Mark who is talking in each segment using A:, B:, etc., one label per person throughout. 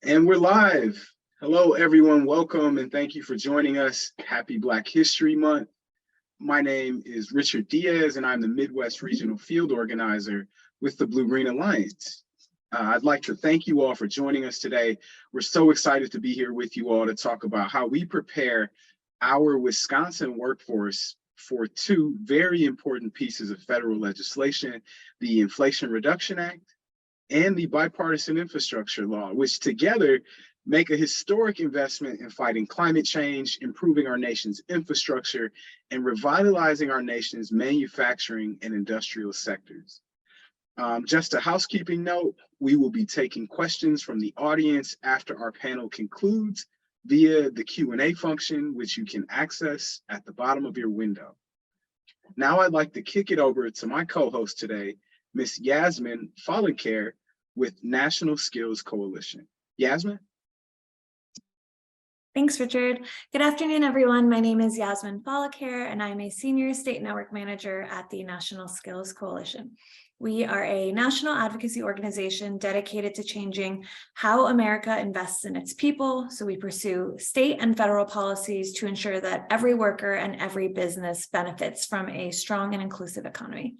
A: And we're live. Hello, everyone. Welcome and thank you for joining us. Happy Black History Month. My name is Richard Diaz, and I'm the Midwest Regional Field Organizer with the Blue-Green Alliance. I'd like to thank you all for joining us today. We're so excited to be here with you all to talk about how we prepare our Wisconsin workforce for two very important pieces of federal legislation, the Inflation Reduction Act and the bipartisan infrastructure law, which together make a historic investment in fighting climate change, improving our nation's infrastructure, and revitalizing our nation's manufacturing and industrial sectors. Just a housekeeping note, we will be taking questions from the audience after our panel concludes via the Q&A function, which you can access at the bottom of your window. Now I'd like to kick it over to my co-host today, Ms. Yasmin Follincare with National Skills Coalition. Yasmin?
B: Thanks, Richard. Good afternoon, everyone. My name is Yasmin Follincare, and I'm a Senior State Network Manager at the National Skills Coalition. We are a national advocacy organization dedicated to changing how America invests in its people. So we pursue state and federal policies to ensure that every worker and every business benefits from a strong and inclusive economy.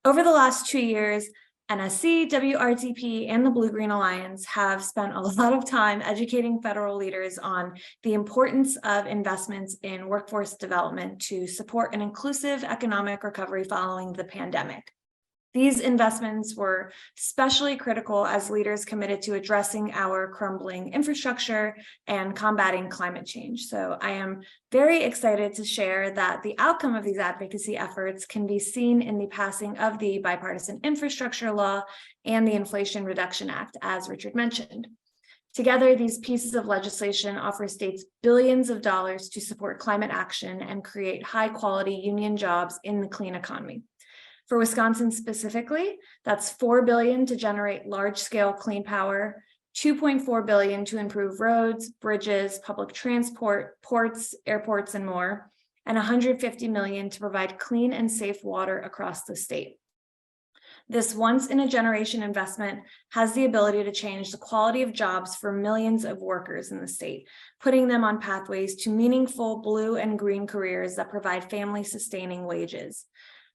B: Over the last 2 years, NSC, WRTP, and the Blue-Green Alliance have spent a lot of time educating federal leaders on the importance of investments in workforce development to support an inclusive economic recovery following the pandemic. These investments were especially critical as leaders committed to addressing our crumbling infrastructure and combating climate change. So I am very excited to share that the outcome of these advocacy efforts can be seen in the passing of the bipartisan infrastructure law and the Inflation Reduction Act, as Richard mentioned. Together, these pieces of legislation offer states billions of dollars to support climate action and create high-quality union jobs in the clean economy. For Wisconsin specifically, that's $4 billion to generate large-scale clean power, $2.4 billion to improve roads, bridges, public transport, ports, airports, and more, and $150 million to provide clean and safe water across the state. This once-in-a-generation investment has the ability to change the quality of jobs for millions of workers in the state, putting them on pathways to meaningful blue and green careers that provide family-sustaining wages.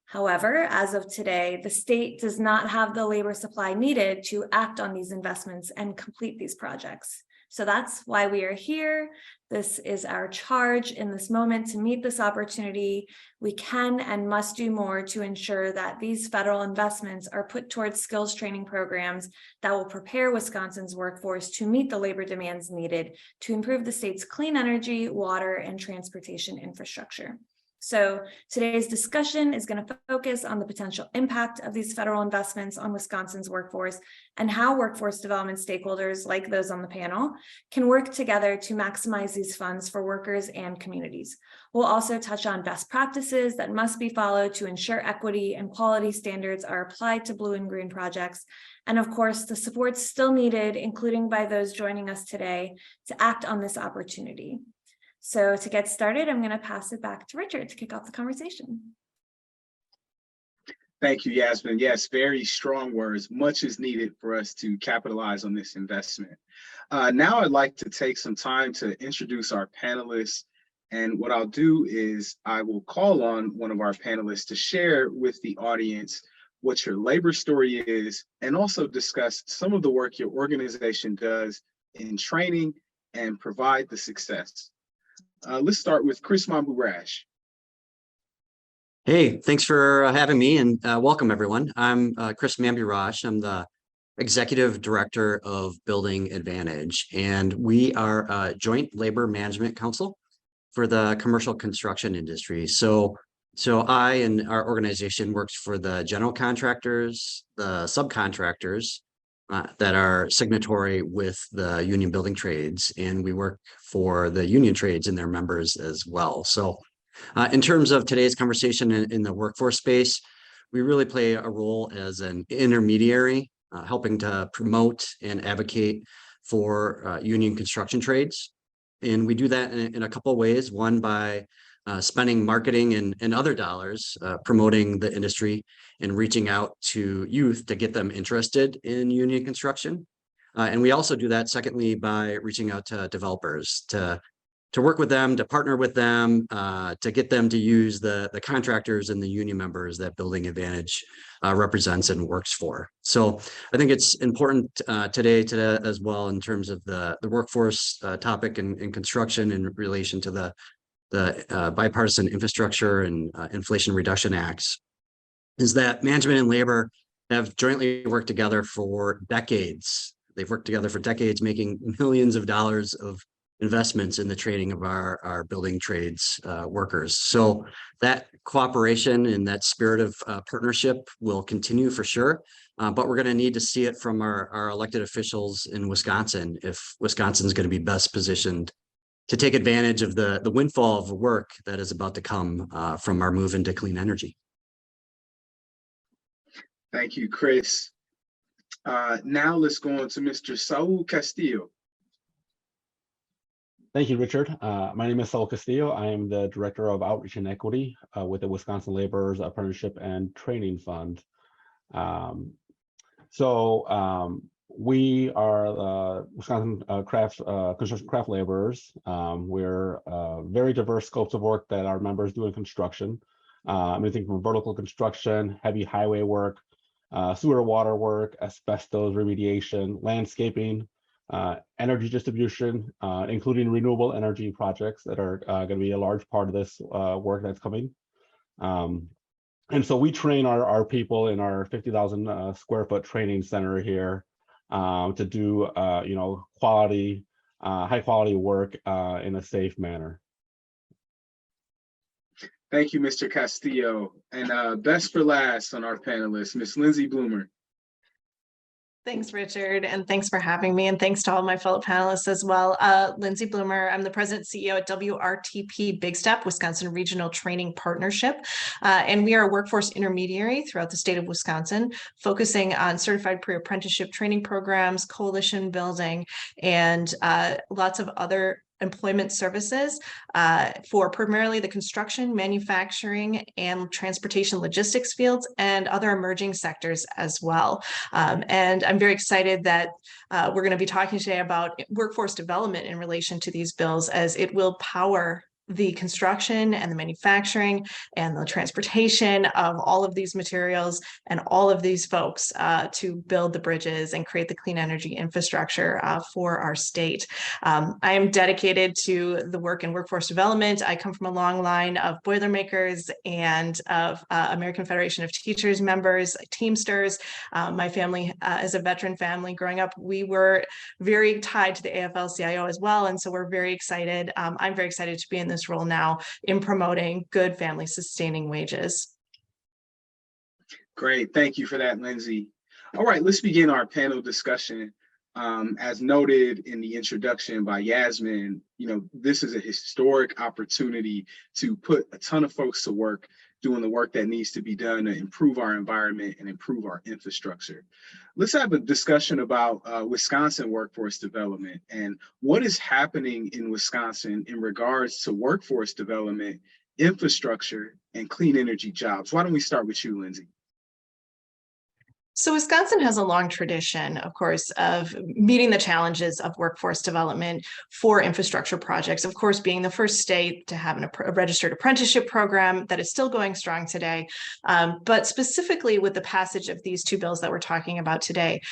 B: However, as of today, the state does not have the labor supply needed to act on these investments and complete these projects. So that's why we are here. This is our charge in this moment to meet this opportunity. We can and must do more to ensure that these federal investments are put towards skills training programs that will prepare Wisconsin's workforce to meet the labor demands needed to improve the state's clean energy, water, and transportation infrastructure. So today's discussion is going to focus on the potential impact of these federal investments on Wisconsin's workforce and how workforce development stakeholders like those on the panel can work together to maximize these funds for workers and communities. We'll also touch on best practices that must be followed to ensure equity and quality standards are applied to blue and green projects. And of course, the support still needed, including by those joining us today, to act on this opportunity. So to get started, I'm going to pass it back to Richard to kick off the conversation.
A: Thank you, Yasmin. Yes, very strong words. Much is needed for us to capitalize on this investment. Now I'd like to take some time to introduce our panelists. And what I'll do is I will call on one of our panelists to share with the audience what your labor story is and also discuss some of the work your organization does in training and provide the success. Let's start with Chris Mambu Rasch.
C: Hey, thanks for having me and welcome everyone. I'm Chris Mambu Rasch. I'm the Executive Director of Building Advantage, and we are a joint labor management council for the commercial construction industry. So I and our organization works for the general contractors, the subcontractors, that are signatory with the union building trades, and we work for the union trades and their members as well. So in terms of today's conversation in the workforce space, we really play a role as an intermediary, helping to promote and advocate for union construction trades. And we do that in a couple of ways. One, by spending marketing and other dollars promoting the industry and reaching out to youth to get them interested in union construction. And we also do that, secondly, by reaching out to developers to work with them, to partner with them, to get them to use the contractors and the union members that Building Advantage represents and works for. So I think it's important today as well in terms of the workforce topic in construction in relation to the bipartisan infrastructure and Inflation Reduction Acts, is that management and labor have jointly worked together for decades. They've worked together for decades, making millions of dollars of investments in the training of our building trades workers. So that cooperation and that spirit of partnership will continue for sure. But we're going to need to see it from our elected officials in Wisconsin if Wisconsin is going to be best positioned to take advantage of the windfall of work that is about to come from our move into clean energy.
A: Thank you, Chris. Now let's go on to Mr. Saul Castillo.
D: Thank you, Richard. My name is Saul Castillo. I am the Director of Outreach and Equity with the Wisconsin Laborers Apprenticeship and Training Fund. We are Wisconsin construction craft laborers. We're very diverse scopes of work that our members do in construction. Anything from vertical construction, heavy highway work, sewer water work, asbestos remediation, landscaping, energy distribution, including renewable energy projects that are going to be a large part of this work that's coming. And so we train our people in our 50,000 square foot training center here to do quality, high quality work in a safe manner.
A: Thank you, Mr. Castillo. And best for last on our panelists, Ms. Lindsay Blumer.
E: Thanks, Richard, and thanks for having me, and thanks to all my fellow panelists as well. Lindsay Blumer, I'm the President and CEO at WRTP Big Step, Wisconsin Regional Training Partnership, and we are a workforce intermediary throughout the state of Wisconsin, focusing on certified pre-apprenticeship training programs, coalition building, and lots of other employment services for primarily the construction, manufacturing, and transportation logistics fields and other emerging sectors as well. And I'm very excited that we're going to be talking today about workforce development in relation to these bills, as it will power the construction and the manufacturing and the transportation of all of these materials and all of these folks to build the bridges and create the clean energy infrastructure for our state. I am dedicated to the work in workforce development. I come from a long line of Boilermakers and of American Federation of Teachers members, Teamsters. My family is a veteran family. Growing up, we were very tied to the AFL-CIO as well. And so we're very excited. I'm very excited to be in this role now in promoting good family sustaining wages.
A: Great, thank you for that, Lindsay. All right, let's begin our panel discussion. As noted in the introduction by Yasmin, this is a historic opportunity to put a ton of folks to work doing the work that needs to be done to improve our environment and improve our infrastructure. Let's have a discussion about Wisconsin workforce development and what is happening in Wisconsin in regards to workforce development, infrastructure, and clean energy jobs. Why don't we start with you, Lindsay?
E: So Wisconsin has a long tradition, of course, of meeting the challenges of workforce development for infrastructure projects, of course, being the first state to have a registered apprenticeship program that is still going strong today. But specifically with the passage of these two bills that we're talking about today,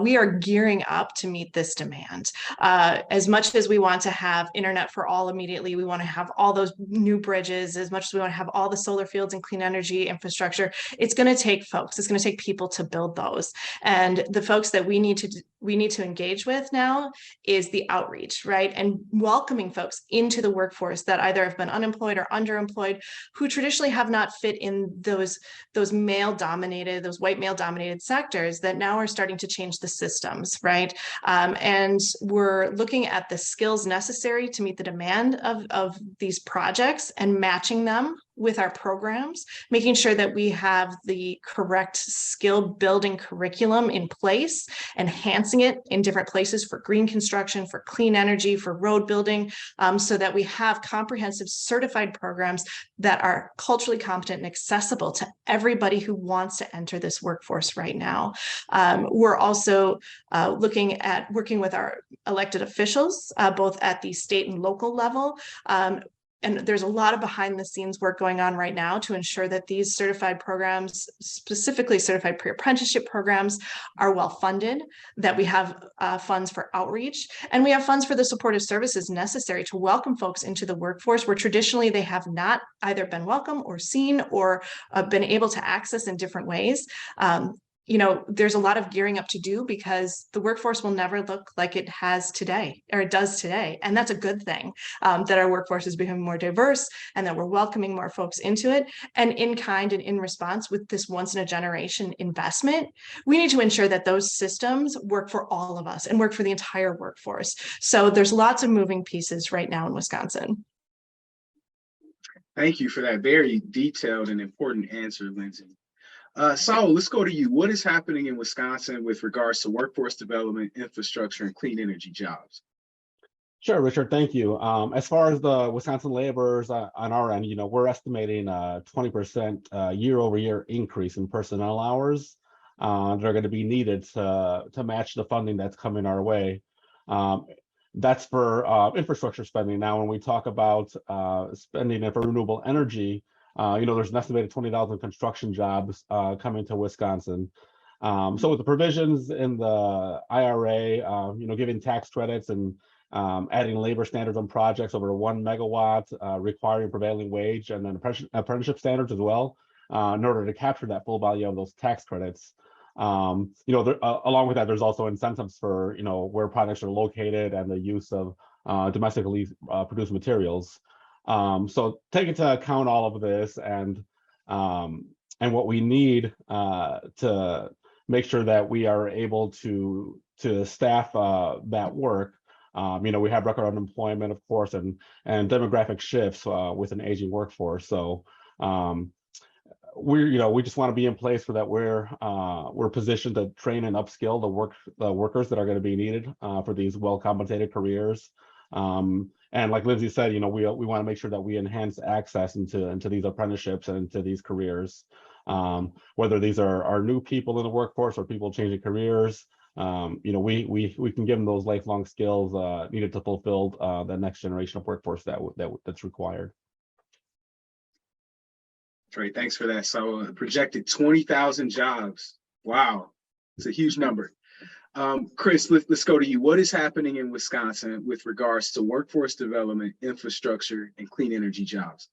E: we are gearing up to meet this demand. As much as we want to have internet for all immediately, we want to have all those new bridges, as much as we want to have all the solar fields and clean energy infrastructure, it's going to take folks, it's going to take people to build those. And the folks that we need to engage with now is the outreach, right? And welcoming folks into the workforce that either have been unemployed or underemployed, who traditionally have not fit in those male-dominated, those white male-dominated sectors that now are starting to change the systems, right? And we're looking at the skills necessary to meet the demand of these projects and matching them with our programs, making sure that we have the correct skill building curriculum in place, enhancing it in different places for green construction, for clean energy, for road building, so that we have comprehensive certified programs that are culturally competent and accessible to everybody who wants to enter this workforce right now. We're also looking at working with our elected officials, both at the state and local level. And there's a lot of behind the scenes work going on right now to ensure that these certified programs, specifically certified pre-apprenticeship programs, are well funded, that we have funds for outreach, and we have funds for the supportive services necessary to welcome folks into the workforce where traditionally they have not either been welcome or seen or been able to access in different ways. There's a lot of gearing up to do because the workforce will never look like it has today, or it does today. And that's a good thing, that our workforce is becoming more diverse and that we're welcoming more folks into it. And in kind and in response with this once in a generation investment, we need to ensure that those systems work for all of us and work for the entire workforce. So there's lots of moving pieces right now in Wisconsin.
A: Thank you for that very detailed and important answer, Lindsay. Saul, let's go to you. What is happening in Wisconsin with regards to workforce development, infrastructure, and clean energy jobs?
D: Sure, Richard, thank you. As far as the Wisconsin laborers on our end, we're estimating a 20% year-over-year increase in personnel hours that are going to be needed to match the funding that's coming our way. That's for infrastructure spending. Now, when we talk about spending for renewable energy, there's an estimated 20,000 construction jobs coming to Wisconsin. So with the provisions in the IRA, giving tax credits and adding labor standards on projects over 1 megawatt, requiring prevailing wage, and then apprenticeship standards as well, in order to capture that full value of those tax credits. Along with that, there's also incentives for where projects are located and the use of domestically produced materials. So take into account all of this and what we need to make sure that we are able to staff that work. We have record unemployment, of course, and demographic shifts with an aging workforce. So we just want to be in place so that we're positioned to train and upskill the workers that are going to be needed for these well compensated careers. And like Lindsay said, we want to make sure that we enhance access into these apprenticeships and into these careers, whether these are new people in the workforce or people changing careers. We can give them those lifelong skills needed to fulfill the next generation of workforce that's required.
A: Great, thanks for that. So projected 20,000 jobs. Wow, it's a huge number. Chris, let's go to you. What is happening in Wisconsin with regards to workforce development, infrastructure, and clean energy jobs?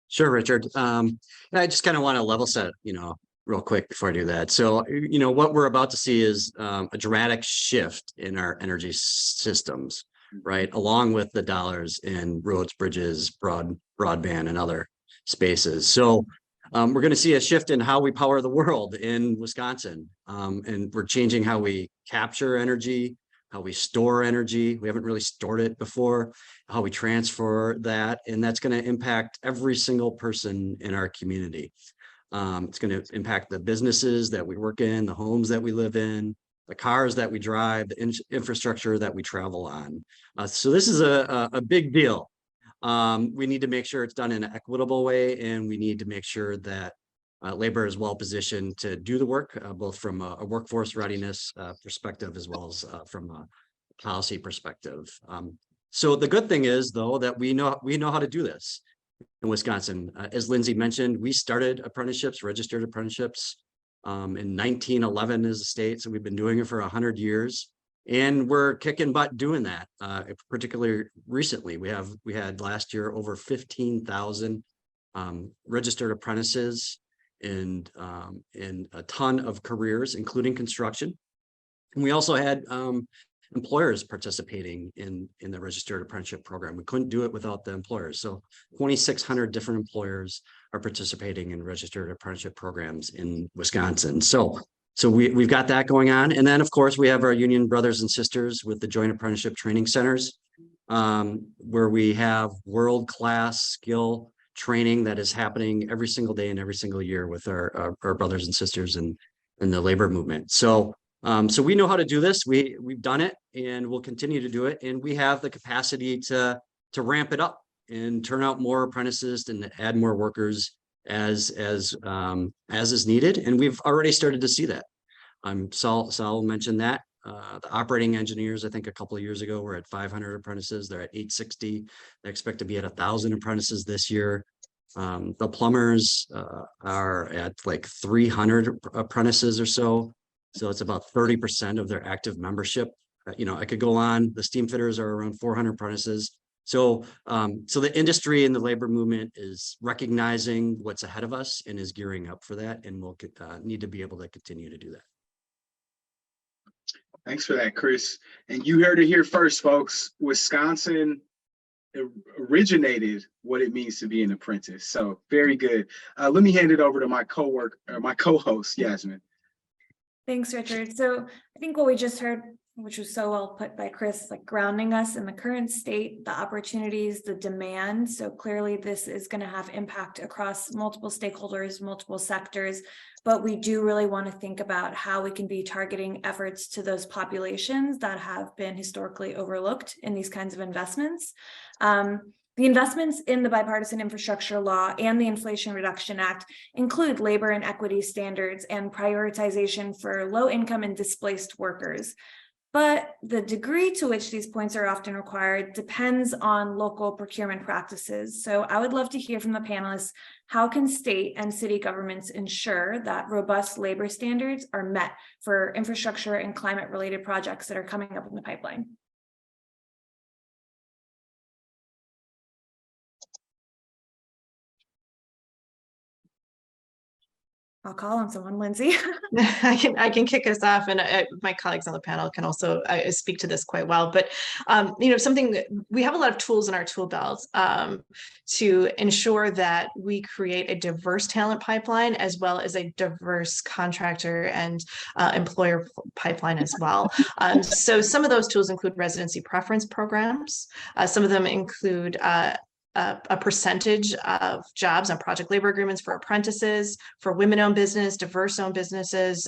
C: Sure, Richard. I just kind of want to level set, real quick before I do that. So, what we're about to see is a dramatic shift in our energy systems, right? Along with the dollars in roads, bridges, broadband, and other spaces. So we're going to see a shift in how we power the world in Wisconsin. And we're changing how we capture energy, how we store energy. We haven't really stored it before, how we transfer that. And that's going to impact every single person in our community. It's going to impact the businesses that we work in, the homes that we live in, the cars that we drive, the infrastructure that we travel on. So this is a big deal. We need to make sure it's done in an equitable way, and we need to make sure that labor is well positioned to do the work, both from a workforce readiness perspective as well as from a policy perspective. So the good thing is, though, that we know how to do this in Wisconsin. As Lindsay mentioned, we started apprenticeships, registered apprenticeships in 1911 as a state. So we've been doing it for 100 years. And we're kicking butt doing that, particularly recently. We had last year over 15,000 registered apprentices and a ton of careers, including construction. And we also had employers participating in the registered apprenticeship program. We couldn't do it without the employers. So 2,600 different employers are participating in registered apprenticeship programs in Wisconsin. So we've got that going on. And then, of course, we have our union brothers and sisters with the Joint Apprenticeship Training Centers, where we have world-class skill training that is happening every single day and every single year with our brothers and sisters in the labor movement. So so we know how to do this. We've done it, and we'll continue to do it, and we have the capacity to ramp it up and turn out more apprentices and add more workers as is needed. And we've already started to see that. Saul mentioned that. The operating engineers, I think a couple of years ago, were at 500 apprentices. They're at 860. They expect to be at 1,000 apprentices this year. The plumbers are at like 300 apprentices or so. So it's about 30% of their active membership. I could go on. The steam fitters are around 400 apprentices. So the industry and the labor movement is recognizing what's ahead of us and is gearing up for that, and we'll need to be able to continue to do that.
A: Thanks for that, Chris. And you heard it here first, folks. Wisconsin originated what it means to be an apprentice. So very good. Let me hand it over to my co-host, Yasmin.
B: Thanks, Richard. So I think what we just heard, which was so well put by Chris, like grounding us in the current state, the opportunities, the demand. So clearly this is going to have impact across multiple stakeholders, multiple sectors, but we do really want to think about how we can be targeting efforts to those populations that have been historically overlooked in these kinds of investments. The investments in the bipartisan infrastructure law and the Inflation Reduction Act include labor and equity standards and prioritization for low income and displaced workers. But the degree to which these points are often required depends on local procurement practices. So I would love to hear from the panelists, how can state and city governments ensure that robust labor standards are met for infrastructure and climate related projects that are coming up in the pipeline? I'll call on someone, Lindsay.
E: I can kick us off, and my colleagues on the panel can also speak to this quite well. But something, we have a lot of tools in our tool belt to ensure that we create a diverse talent pipeline as well as a diverse contractor and employer pipeline as well. So some of those tools include residency preference programs. Some of them include a percentage of jobs on project labor agreements for apprentices, for women-owned business, diverse-owned businesses,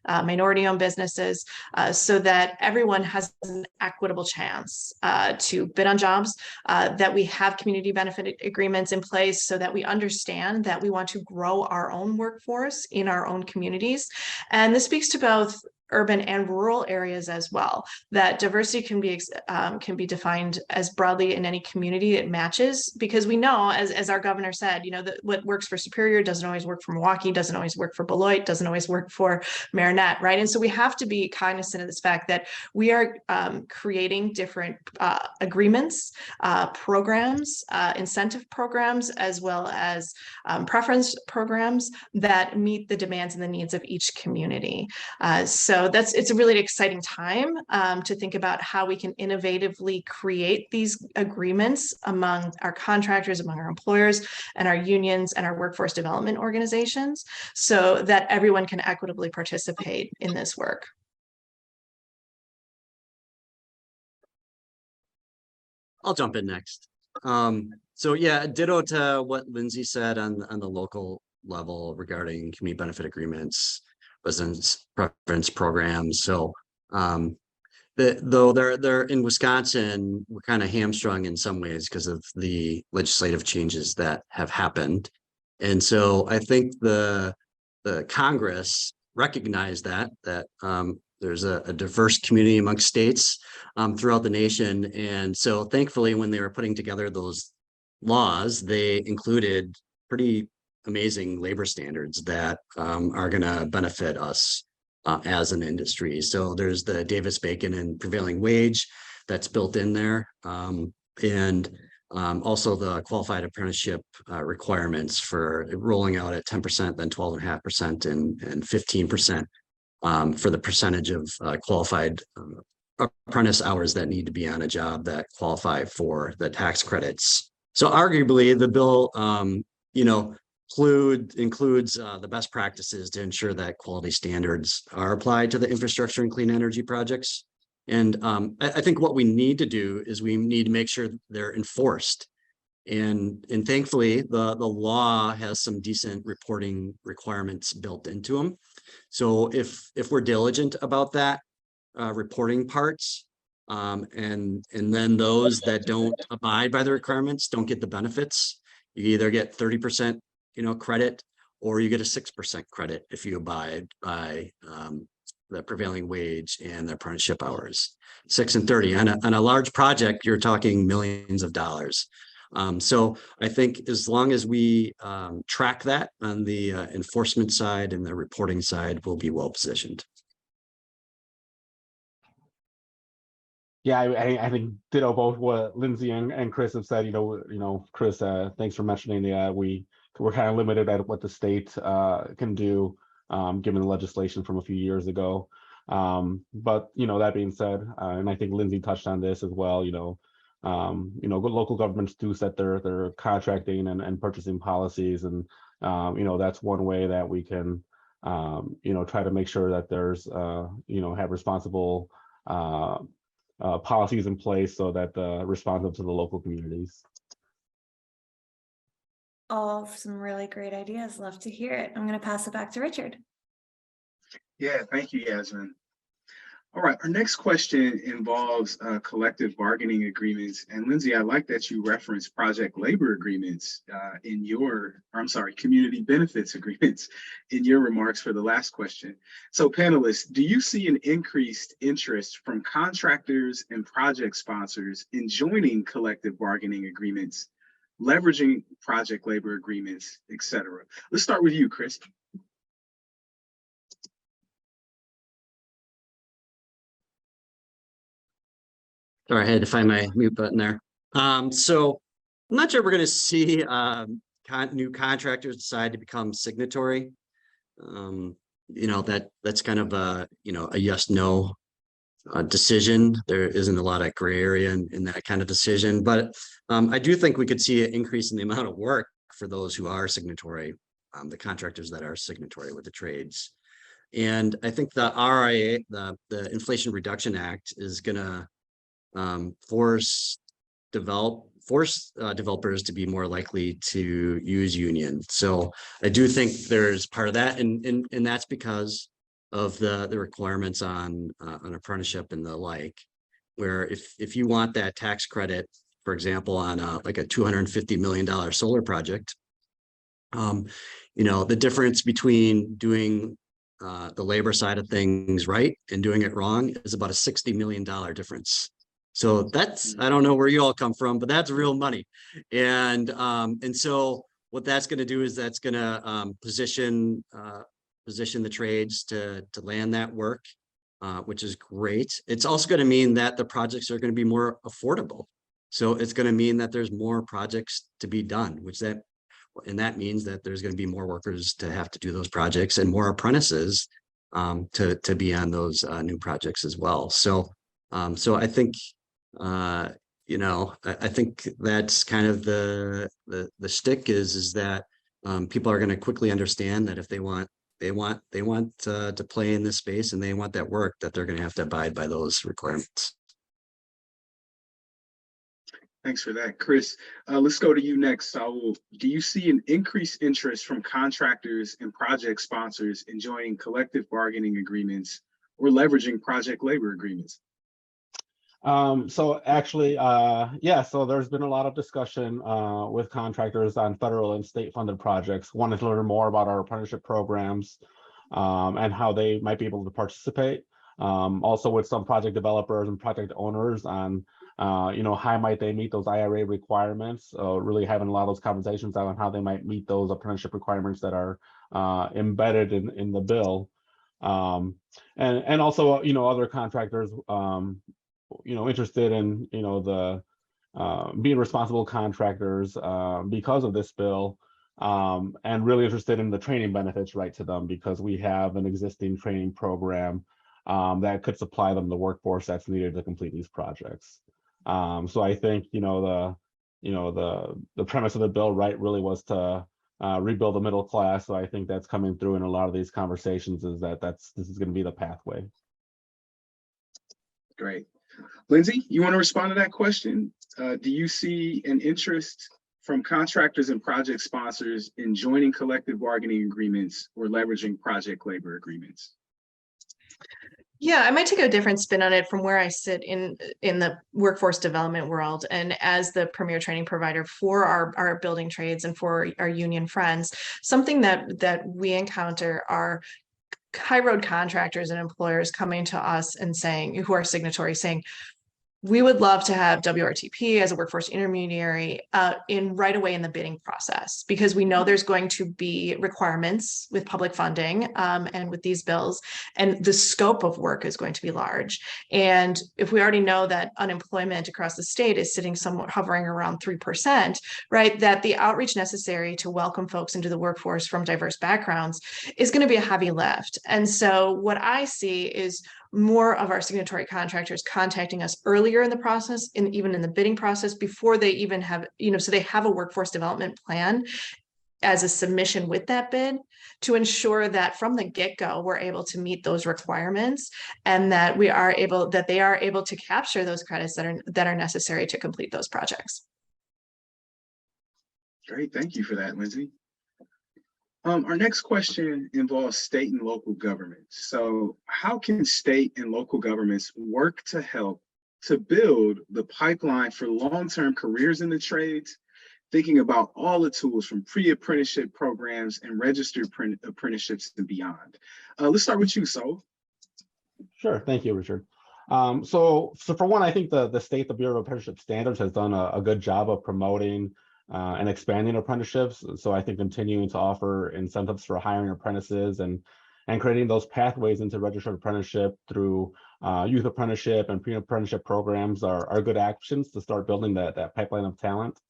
E: minority-owned businesses, so that everyone has an equitable chance to bid on jobs, that we have community benefit agreements in place so that we understand that we want to grow our own workforce in our own communities. And this speaks to both urban and rural areas as well, that diversity can be defined as broadly in any community it matches, because we know, as our governor said, that what works for Superior doesn't always work for Milwaukee, doesn't always work for Beloit, doesn't always work for Marinette, right? And so we have to be cognizant of this fact that we are creating different agreements, programs, incentive programs, as well as preference programs that meet the demands and the needs of each community. So it's a really exciting time to think about how we can innovatively create these agreements among our contractors, among our employers and our unions and our workforce development organizations, so that everyone can equitably participate in this work.
C: I'll jump in next. So yeah, ditto to what Lindsay said on the local level regarding community benefit agreements, residence preference programs. So though they're in Wisconsin, we're kind of hamstrung in some ways because of the legislative changes that have happened. And so I think the Congress recognized that there's a diverse community amongst states throughout the nation. And so thankfully, when they were putting together those laws, they included pretty amazing labor standards that are going to benefit us as an industry. So there's the Davis-Bacon and prevailing wage that's built in there. And also the qualified apprenticeship requirements for rolling out at 10%, then 12.5% and 15% for the percentage of qualified apprentice hours that need to be on a job that qualify for the tax credits. So arguably the bill, includes the best practices to ensure that quality standards are applied to the infrastructure and clean energy projects. And I think what we need to do is we need to make sure they're enforced. And thankfully, the law has some decent reporting requirements built into them. So if we're diligent about that reporting parts, and then those that don't abide by the requirements don't get the benefits, you either get 30%, credit, or you get a 6% credit if you abide by the prevailing wage and the apprenticeship hours. 6 and 30 on a large project, you're talking millions of dollars. So I think as long as we track that on the enforcement side and the reporting side, we'll be well positioned.
D: Yeah, I think ditto both what Lindsay and Chris have said. Chris, thanks for mentioning we're kind of limited at what the state can do, given the legislation from a few years ago. But that being said, and I think Lindsay touched on this as well. Good local governments do set their contracting and purchasing policies, and that's one way that we can try to make sure that there's have responsible policies in place so that responsive to the local communities.
B: All some really great ideas. Love to hear it. I'm going to pass it back to Richard.
A: Yeah, thank you, Yasmin. All right, our next question involves collective bargaining agreements. And Lindsay, I like that you referenced project labor agreements community benefits agreements in your remarks for the last question. So panelists, do you see an increased interest from contractors and project sponsors in joining collective bargaining agreements, leveraging project labor agreements, et cetera? Let's start with you, Chris.
C: Sorry, I had to find my mute button there. So I'm not sure we're going to see new contractors decide to become signatory. That's kind of a yes/no decision. There isn't a lot of gray area in that kind of decision, but I do think we could see an increase in the amount of work for those who are signatory, the contractors that are signatory with the trades. And I think the RIA, the Inflation Reduction Act, is going to force developers to be more likely to use union. So I do think there's part of that, and that's because of the requirements on an apprenticeship and the like, where if you want that tax credit, for example, on like a $250 million solar project, the difference between doing the labor side of things right and doing it wrong is about a $60 million difference. So that's, I don't know where you all come from, but that's real money. And so what that's going to do is that's going to position the trades to land that work, which is great. It's also going to mean that the projects are going to be more affordable. So it's going to mean that there's more projects to be done, and that means that there's going to be more workers to have to do those projects and more apprentices to be on those new projects as well. So I think I think that's kind of the shtick is that people are going to quickly understand that if they want to play in this space and they want that work, that they're going to have to abide by those requirements.
A: Thanks for that, Chris. Let's go to you next, Saul. Do you see an increased interest from contractors and project sponsors in joining collective bargaining agreements or leveraging project labor agreements?
D: So actually, so there's been a lot of discussion with contractors on federal and state funded projects. Wanted to learn more about our apprenticeship programs and how they might be able to participate. Also with some project developers and project owners on how might they meet those IRA requirements, really having a lot of those conversations on how they might meet those apprenticeship requirements that are embedded in the bill. And also, other contractors, interested in, the being responsible contractors because of this bill, and really interested in the training benefits right to them, because we have an existing training program that could supply them the workforce that's needed to complete these projects. So I think, the premise of the bill, right, really was to rebuild the middle class. So I think that's coming through in a lot of these conversations, is this is going to be the pathway.
A: Great. Lindsay, you want to respond to that question? Do you see an interest from contractors and project sponsors in joining collective bargaining agreements or leveraging project labor agreements?
E: Yeah, I might take a different spin on it from where I sit in the workforce development world and as the premier training provider for our building trades and for our union friends. Something that we encounter are high road contractors and employers coming to us and saying, who are signatories, saying, we would love to have WRTP as a workforce intermediary in right away in the bidding process, because we know there's going to be requirements with public funding and with these bills, and the scope of work is going to be large. And if we already know that unemployment across the state is sitting somewhat hovering around 3%, right, that the outreach necessary to welcome folks into the workforce from diverse backgrounds is going to be a heavy lift. And so what I see is more of our signatory contractors contacting us earlier in the process, even in the bidding process, before they even have, so they have a workforce development plan as a submission with that bid to ensure that from the get-go, we're able to meet those requirements and that they are able to capture those credits that are necessary to complete those projects.
A: Great, thank you for that, Lindsay. Our next question involves state and local governments. So how can state and local governments work to help to build the pipeline for long-term careers in the trades, thinking about all the tools from pre-apprenticeship programs and registered apprenticeships and beyond? Let's start with you, Saul.
D: Sure, thank you, Richard. So for one, I think the state, the Bureau of Apprenticeship Standards has done a good job of promoting and expanding apprenticeships. So I think continuing to offer incentives for hiring apprentices and creating those pathways into registered apprenticeship through youth apprenticeship and pre-apprenticeship programs are good actions to start building that pipeline of talent.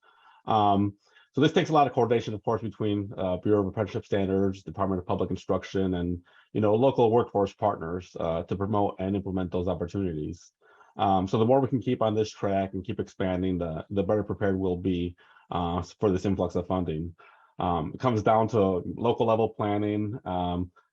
D: So this takes a lot of coordination, of course, between Bureau of Apprenticeship Standards, Department of Public Instruction, and local workforce partners to promote and implement those opportunities. So the more we can keep on this track and keep expanding, the better prepared we'll be for this influx of funding. It comes down to local level planning,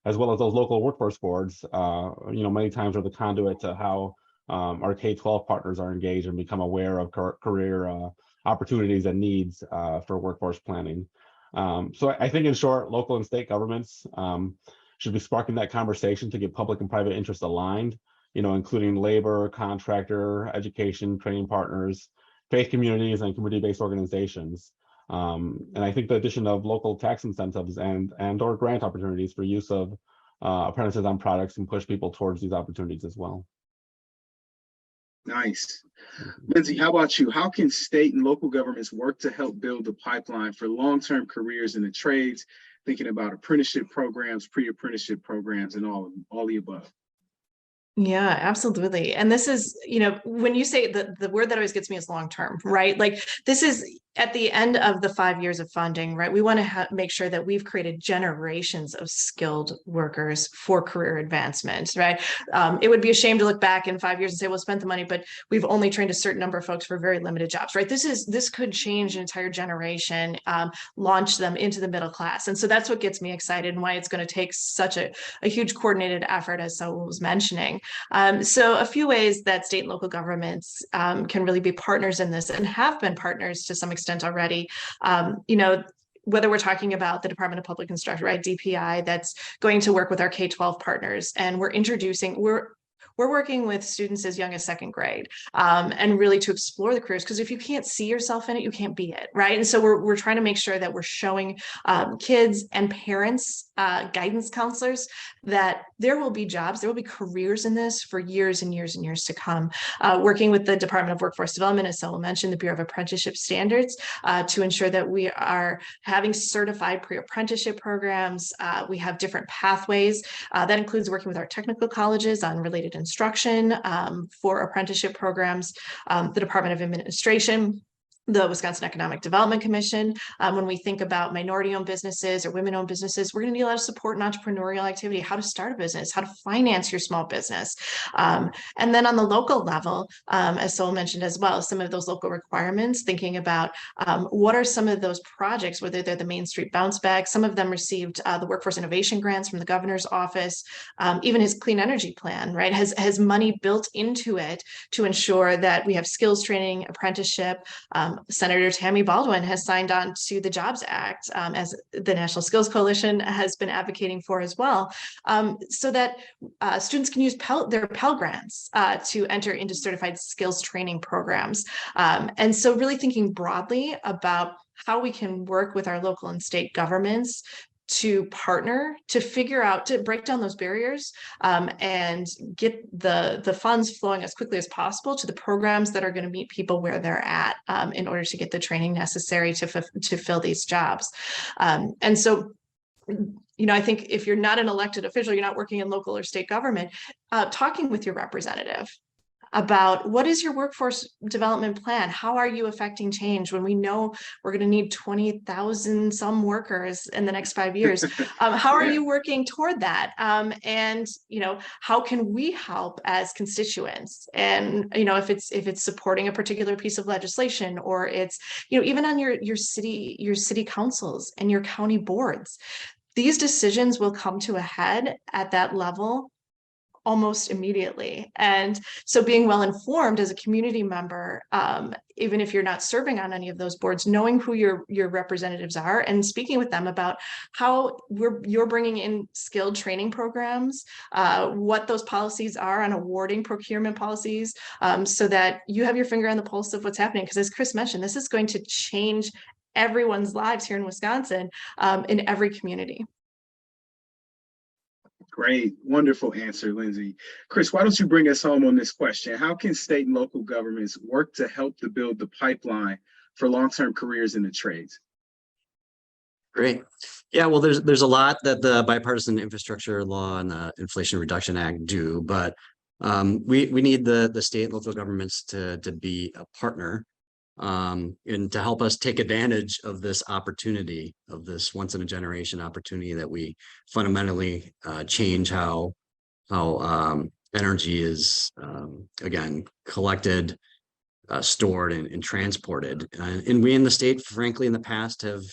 D: as well as those local workforce boards, many times are the conduit to how our K-12 partners are engaged and become aware of career opportunities and needs for workforce planning. So I think in short, local and state governments should be sparking that conversation to get public and private interests aligned, including labor, contractor, education, training partners, faith communities, and community-based organizations. And I think the addition of local tax incentives and or grant opportunities for use of apprentices on products can push people towards these opportunities as well.
A: Nice. Lindsay, how about you? How can state and local governments work to help build the pipeline for long-term careers in the trades, thinking about apprenticeship programs, pre-apprenticeship programs, and all the above?
E: Yeah, absolutely. And this is, when you say the word that always gets me is long-term, right? Like this is at the end of the 5 years of funding, right? We want to make sure that we've created generations of skilled workers for career advancement, right? It would be a shame to look back in 5 years and say, well, spent the money, but we've only trained a certain number of folks for very limited jobs, right? This could change an entire generation, launch them into the middle class. And so that's what gets me excited and why it's going to take such a huge coordinated effort, as Saul was mentioning. So a few ways that state and local governments can really be partners in this and have been partners to some extent already. Whether we're talking about the Department of Public Instruction, right, DPI, that's going to work with our K-12 partners, and we're working with students as young as second grade, and really to explore the careers, because if you can't see yourself in it, you can't be it, right? And so we're trying to make sure that we're showing kids and parents, guidance counselors, that there will be jobs, there will be careers in this for years and years and years to come. Working with the Department of Workforce Development, as Saul mentioned, the Bureau of Apprenticeship Standards, to ensure that we are having certified pre-apprenticeship programs. We have different pathways. That includes working with our technical colleges on related instruction for apprenticeship programs, the Department of Administration, the Wisconsin Economic Development Commission. When we think about minority-owned businesses or women-owned businesses, we're going to need a lot of support in entrepreneurial activity, how to start a business, how to finance your small business. And then on the local level, as Saul mentioned as well, some of those local requirements, thinking about what are some of those projects, whether they're the Main Street Bounce Back, some of them received the Workforce Innovation Grants from the governor's office, even his Clean Energy Plan, right, has money built into it to ensure that we have skills training, apprenticeship, Senator Tammy Baldwin has signed on to the Jobs Act, as the National Skills Coalition has been advocating for as well, so that students can use their Pell Grants to enter into certified skills training programs. And so really thinking broadly about how we can work with our local and state governments to partner, to figure out, to break down those barriers, and get the funds flowing as quickly as possible to the programs that are going to meet people where they're at, in order to get the training necessary to fill these jobs. And so, I think if you're not an elected official, you're not working in local or state government, talking with your representative about what is your workforce development plan? How are you affecting change when we know we're going to need 20,000 some workers in the next 5 years? How are you working toward that? And how can we help as constituents? And if it's supporting a particular piece of legislation, or it's even on your city councils and your county boards, these decisions will come to a head at that level almost immediately. And so being well informed as a community member, even if you're not serving on any of those boards, knowing who your representatives are and speaking with them about how you're bringing in skilled training programs, what those policies are on awarding procurement policies, so that you have your finger on the pulse of what's happening. Because as Chris mentioned, this is going to change everyone's lives here in Wisconsin, in every community.
A: Great, wonderful answer, Lindsay. Chris, why don't you bring us home on this question? How can state and local governments work to help to build the pipeline for long-term careers in the trades?
C: Great. Yeah, well, there's a lot that the Bipartisan Infrastructure Law and the Inflation Reduction Act do, but we need the state and local governments to be a partner, and to help us take advantage of this opportunity, of this once in a generation opportunity that we fundamentally change how energy is again collected, stored, and transported. And we in the state, frankly, in the past have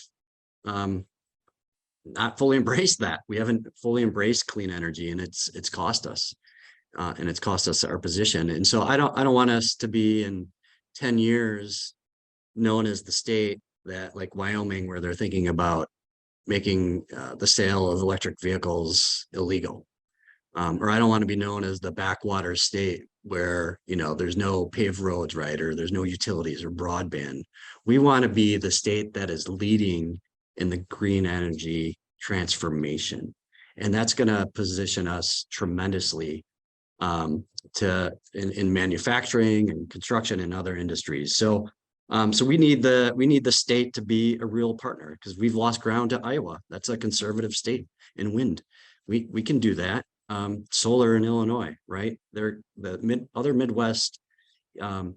C: not fully embraced that. We haven't fully embraced clean energy, and it's cost us, and it's cost us our position. And so I don't want us to be in 10 years known as the state that, like Wyoming, where they're thinking about making the sale of electric vehicles illegal. Or I don't want to be known as the backwater state where, there's no paved roads, right? Or there's no utilities or broadband. We want to be the state that is leading in the green energy transformation. And that's going to position us tremendously in manufacturing and construction and other industries. So we need the state to be a real partner, because we've lost ground to Iowa. That's a conservative state in wind. We can do that. Solar in Illinois, right? They're other Midwest,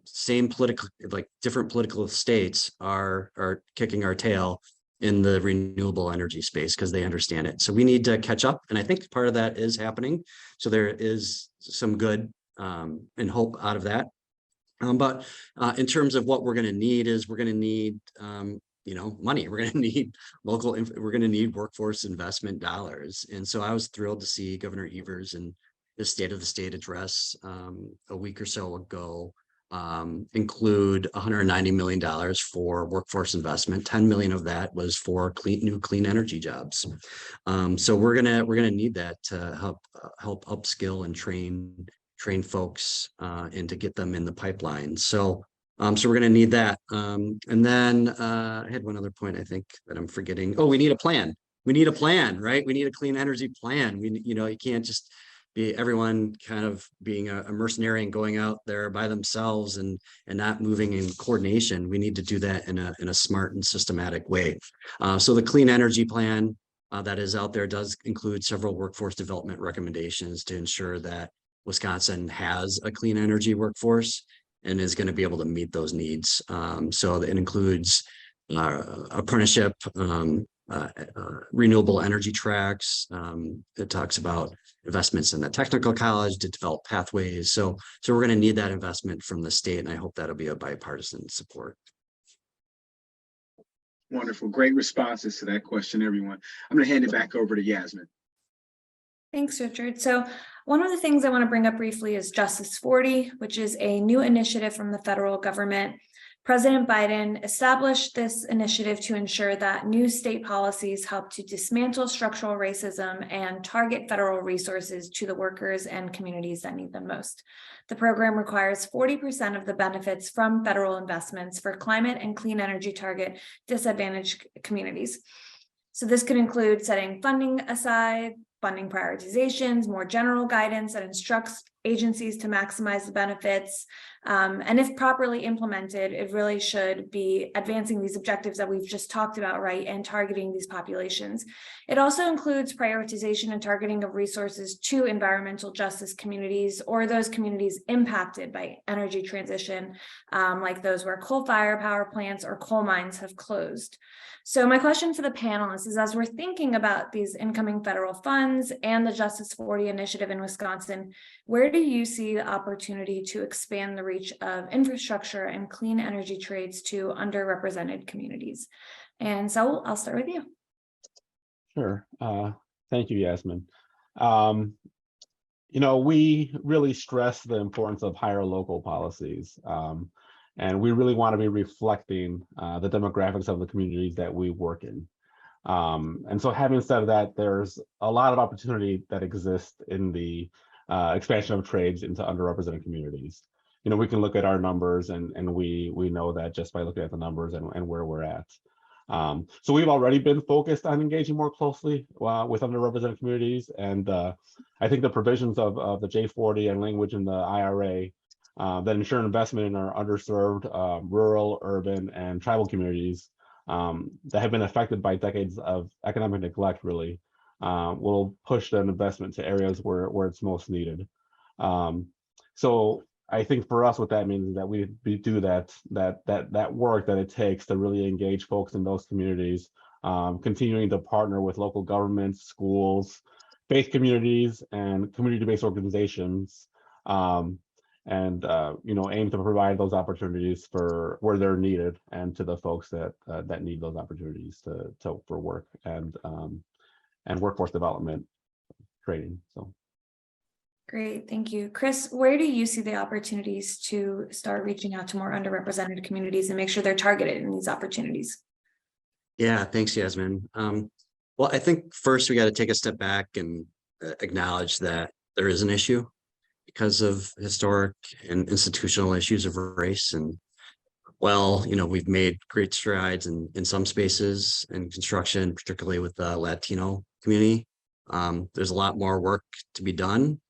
C: same political, like different political states are kicking our tail in the renewable energy space because they understand it. So we need to catch up. And I think part of that is happening. So there is some good and hope out of that. But in terms of what we're going to need is we're going to need, money. We're going to need we're going to need workforce investment dollars. And so I was thrilled to see Governor Evers in the State of the State address a week or so ago include $190 million for workforce investment. 10 million of that was for new clean energy jobs. So we're gonna need that to help upskill and train folks and to get them in the pipeline. So we're going to need that. And then I had one other point I think that I'm forgetting. Oh, we need a plan. We need a plan, right? We need a clean energy plan. You can't just be everyone kind of being a mercenary and going out there by themselves and not moving in coordination. We need to do that in a smart and systematic way. So the clean energy plan that is out there does include several workforce development recommendations to ensure that Wisconsin has a clean energy workforce and is going to be able to meet those needs. So it includes apprenticeship, renewable energy tracks. It talks about investments in the technical college to develop pathways. So we're going to need that investment from the state, and I hope that'll be a bipartisan support.
A: Wonderful. Great responses to that question, everyone. I'm going to hand it back over to Yasmin.
B: Thanks, Richard. So one of the things I want to bring up briefly is Justice 40, which is a new initiative from the federal government President Biden established this initiative to ensure that new state policies help to dismantle structural racism and target federal resources to the workers and communities that need them most. The program requires 40% of the benefits from federal investments for climate and clean energy target disadvantaged communities. So this could include setting funding aside, funding prioritizations, more general guidance that instructs agencies to maximize the benefits. And if properly implemented, it really should be advancing these objectives that we've just talked about, right, and targeting these populations. It also includes prioritization and targeting of resources to environmental justice communities or those communities impacted by energy transition, like those where coal-fired power plants or coal mines have closed. So my question for the panelists is, as we're thinking about these incoming federal funds and the Justice 40 initiative in Wisconsin, where do you see the opportunity to expand the reach of infrastructure and clean energy trades to underrepresented communities? And so I'll start with you.
D: Sure. Thank you, Yasmin. We really stress the importance of higher local policies. And we really want to be reflecting the demographics of the communities that we work in. And so having said that, there's a lot of opportunity that exists in the expansion of trades into underrepresented communities. We can look at our numbers and we know that just by looking at the numbers and where we're at. So we've already been focused on engaging more closely with underrepresented communities. And I think the provisions of the J40 and language in the IRA that ensure investment in our underserved rural, urban, and tribal communities that have been affected by decades of economic neglect really will push that investment to areas where it's most needed. So I think for us, what that means is that we do that work that it takes to really engage folks in those communities, continuing to partner with local governments, schools, faith communities, and community-based organizations, and aim to provide those opportunities for where they're needed and to the folks that need those opportunities for work and workforce development training. So.
B: Great, thank you. Chris, where do you see the opportunities to start reaching out to more underrepresented communities and make sure they're targeted in these opportunities?
C: Yeah, thanks, Yasmin. Well, I think first we got to take a step back and acknowledge that there is an issue because of historic and institutional issues of race. And we've made great strides in some spaces in construction, particularly with the Latino community. There's a lot more work to be done,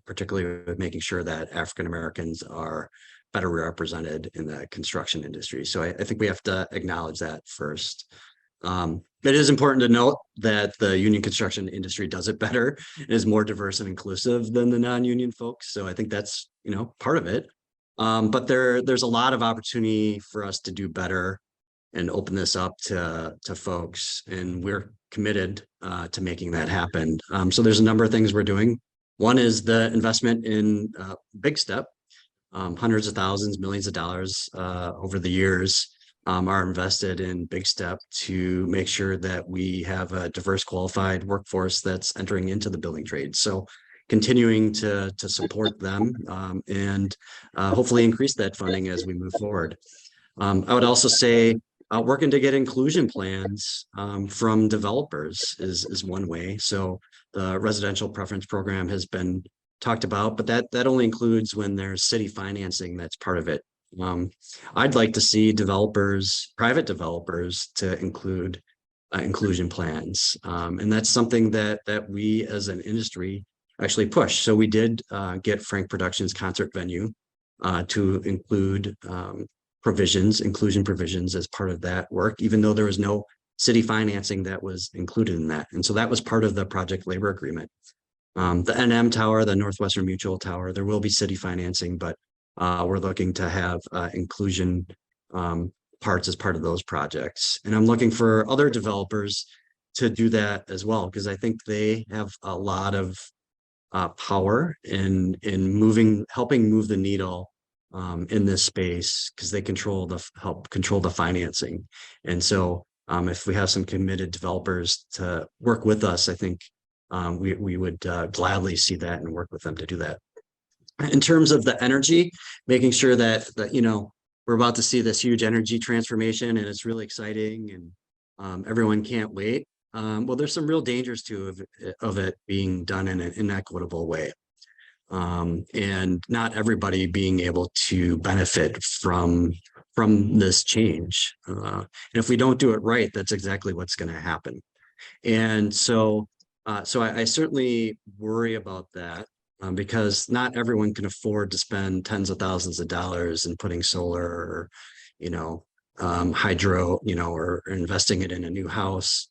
C: particularly with making sure that African Americans are better represented in the construction industry. So I think we have to acknowledge that first. It is important to note that the union construction industry does it better and is more diverse and inclusive than the non-union folks. So I think that's, part of it. But there's a lot of opportunity for us to do better and open this up to folks. And we're committed to making that happen. So there's a number of things we're doing. One is the investment in Big Step, hundreds of thousands, millions of dollars over the years are invested in Big Step to make sure that we have a diverse, qualified workforce that's entering into the building trade. So continuing to support them and hopefully increase that funding as we move forward. I would also say working to get inclusion plans from developers is one way. So the residential preference program has been talked about, but that only includes when there's city financing that's part of it. I'd like to see private developers to include inclusion plans. And that's something that we as an industry actually push. So we did get Frank Productions concert venue to include inclusion provisions as part of that work, even though there was no city financing that was included in that. And so that was part of the project labor agreement. The NM Tower, the Northwestern Mutual Tower, there will be city financing, but we're looking to have inclusion parts as part of those projects. And I'm looking for other developers to do that as well, because I think they have a lot of power in helping move the needle in this space, because they help control the financing. And so if we have some committed developers to work with us, I think we would gladly see that and work with them to do that. In terms of the energy, making sure that we're about to see this huge energy transformation, and it's really exciting, and everyone can't wait. Well, there's some real dangers too of it being done in an inequitable way, and not everybody being able to benefit from this change. And if we don't do it right, that's exactly what's going to happen. And so, I certainly worry about that, because not everyone can afford to spend tens of thousands of dollars in putting solar or, hydro, or investing it in a new house,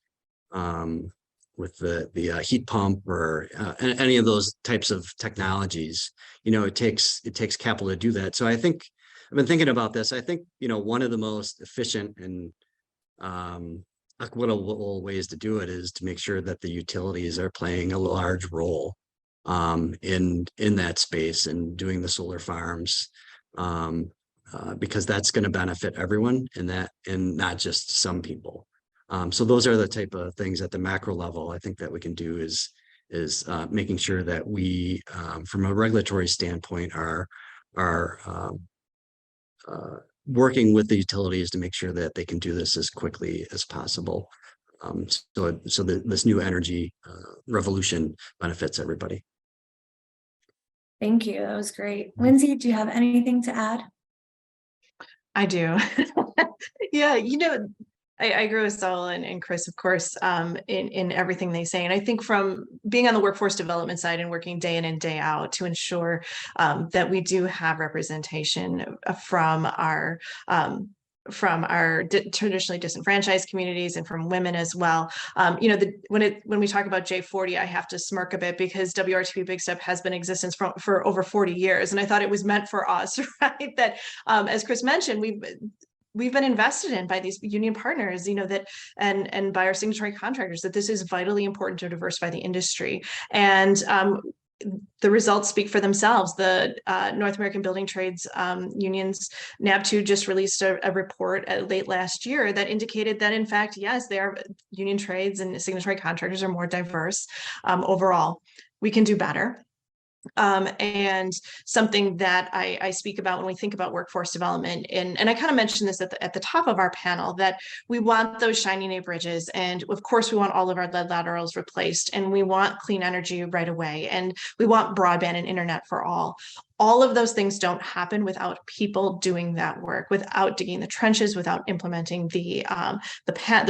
C: with the heat pump or any of those types of technologies. It takes capital to do that. So I think I've been thinking about this. I think, one of the most efficient and equitable ways to do it is to make sure that the utilities are playing a large role in that space and doing the solar farms, because that's going to benefit everyone and not just some people. So those are the type of things at the macro level I think that we can do is making sure that we, from a regulatory standpoint, are working with the utilities to make sure that they can do this as quickly as possible. So this new energy revolution benefits everybody.
B: Thank you. That was great. Lindsay, do you have anything to add?
E: I do. Yeah, I agree with Saul and Chris, of course, in everything they say. And I think from being on the workforce development side and working day in and day out to ensure that we do have representation from our traditionally disenfranchised communities and from women as well. When we talk about J40, I have to smirk a bit because WRTP Big Step has been in existence for over 40 years. And I thought it was meant for us, right? That, as Chris mentioned, we've been invested in by these union partners, and by our signatory contractors, that this is vitally important to diversify the industry. And the results speak for themselves. The North American Building Trades Unions, NAB2, just released a report late last year that indicated that, in fact, yes, union trades and signatory contractors are more diverse overall. We can do better. And something that I speak about when we think about workforce development, and I kind of mentioned this at the top of our panel, that we want those shiny new bridges, and of course we want all of our lead laterals replaced, and we want clean energy right away, and we want broadband and internet for all. All of those things don't happen without people doing that work, without digging the trenches, without implementing the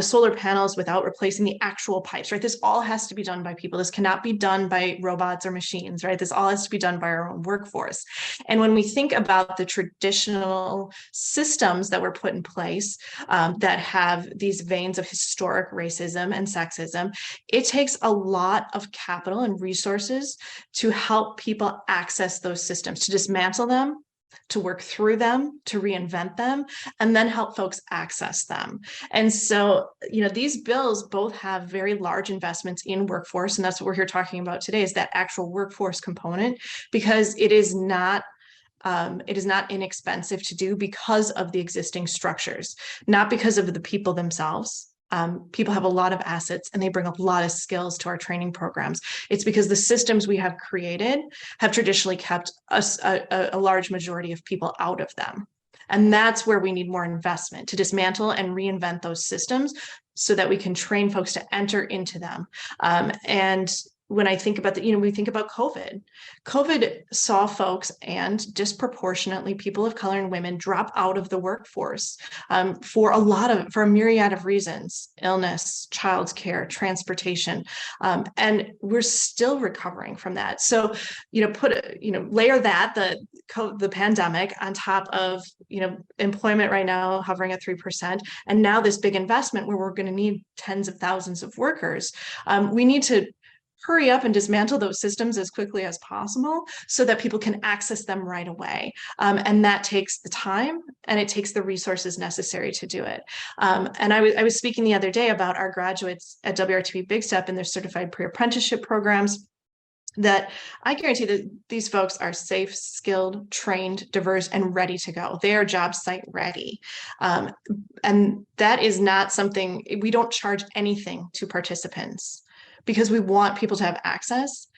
E: solar panels, without replacing the actual pipes, right? This all has to be done by people. This cannot be done by robots or machines, right? This all has to be done by our own workforce. And when we think about the traditional systems that were put in place that have these veins of historic racism and sexism, it takes a lot of capital and resources to help people access those systems, to dismantle them, to work through them, to reinvent them, and then help folks access them. And so, these bills both have very large investments in workforce, and that's what we're here talking about today, is that actual workforce component, because it is not inexpensive to do because of the existing structures, not because of the people themselves. People have a lot of assets and they bring a lot of skills to our training programs. It's because the systems we have created have traditionally kept a large majority of people out of them. And that's where we need more investment, to dismantle and reinvent those systems so that we can train folks to enter into them. And when I think about we think about COVID saw folks, and disproportionately people of color and women, drop out of the workforce for a myriad of reasons: illness, childcare, transportation, and we're still recovering from that. So, layer that the pandemic on top of employment right now hovering at 3%, and now this big investment where we're going to need tens of thousands of workers. We need to hurry up and dismantle those systems as quickly as possible so that people can access them right away. And that takes the time and it takes the resources necessary to do it. And I was speaking the other day about our graduates at WRTP Big Step and their certified pre-apprenticeship programs, that I guarantee that these folks are safe, skilled, trained, diverse, and ready to go. They are job site ready. And that is not something, we don't charge anything to participants, because we want people to have access,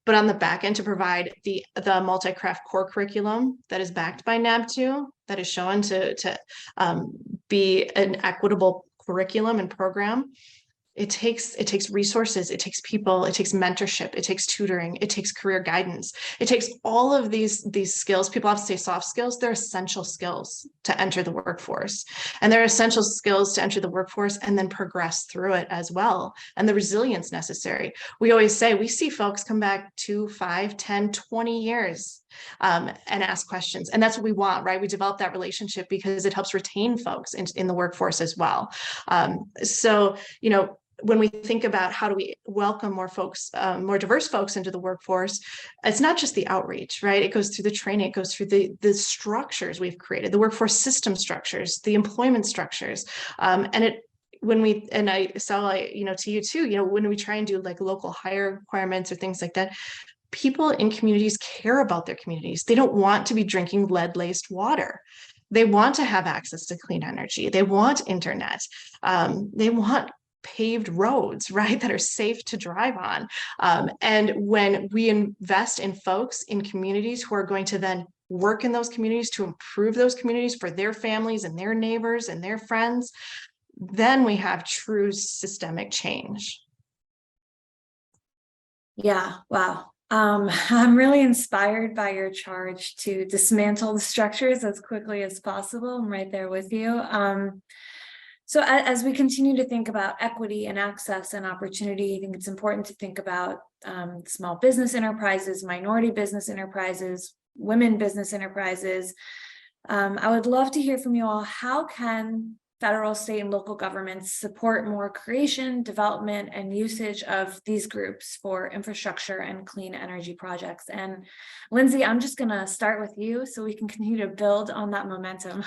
E: but on the back end to provide the multi-craft core curriculum that is backed by NAB2, that is shown to be an equitable curriculum and program, it takes resources, it takes people, it takes mentorship, it takes tutoring, it takes career guidance, it takes all of these skills. People have to say soft skills. They're essential skills to enter the workforce, and they're essential skills to enter the workforce and then progress through it as well, and the resilience necessary. We always say we see folks come back 2, 5, 10, 20 years and ask questions, and that's what we want, right? We develop that relationship because it helps retain folks in the workforce as well. So, you know, when we think about how do we welcome more folks, more diverse folks into the workforce, it's not just the outreach, right? It goes through the training, it goes through the structures we've created, the workforce system structures, the employment structures. And I saw, you know, to you too, you know, when we try and do like local hire requirements or things like that, people in communities care about their communities. They don't want to be drinking lead-laced water. They want to have access to clean energy. They want internet. They want paved roads, right, that are safe to drive on. And when we invest in folks in communities who are going to then work in those communities to improve those communities for their families and their neighbors and their friends, then we have true systemic change.
B: Yeah, wow. I'm really inspired by your charge to dismantle the structures as quickly as possible. I'm right there with you. So as we continue to think about equity and access and opportunity, I think it's important to think about small business enterprises, minority business enterprises, women business enterprises. I would love to hear from you all. How can federal, state, and local governments support more creation, development, and usage of these groups for infrastructure and clean energy projects? And Lindsay, I'm just going to start with you so we can continue to build on that momentum.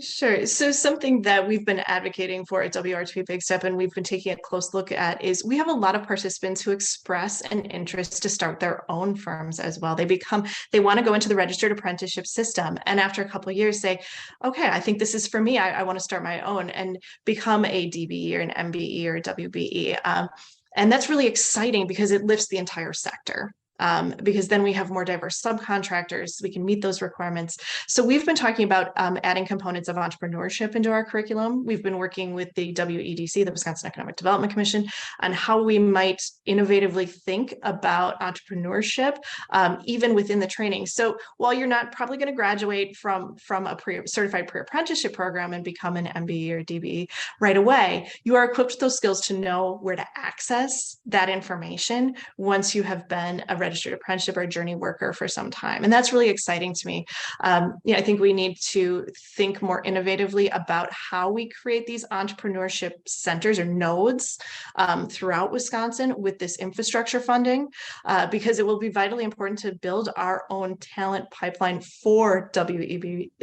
E: Sure. So something that we've been advocating for at WRTP Big Step, and we've been taking a close look at, is we have a lot of participants who express an interest to start their own firms as well. They want to go into the registered apprenticeship system, and after a couple of years say, okay, I think this is for me. I want to start my own and become a DBE or an MBE or a WBE. And that's really exciting because it lifts the entire sector. Because then we have more diverse subcontractors, we can meet those requirements. So we've been talking about adding components of entrepreneurship into our curriculum. We've been working with the WEDC, the Wisconsin Economic Development Commission, on how we might innovatively think about entrepreneurship, even within the training. So while you're not probably going to graduate from a certified pre-apprenticeship program and become an MBE or DBE right away, you are equipped with those skills to know where to access that information once you have been a registered apprenticeship or a journey worker for some time. And that's really exciting to me. I think we need to think more innovatively about how we create these entrepreneurship centers or nodes throughout Wisconsin with this infrastructure funding, because it will be vitally important to build our own talent pipeline for MBEs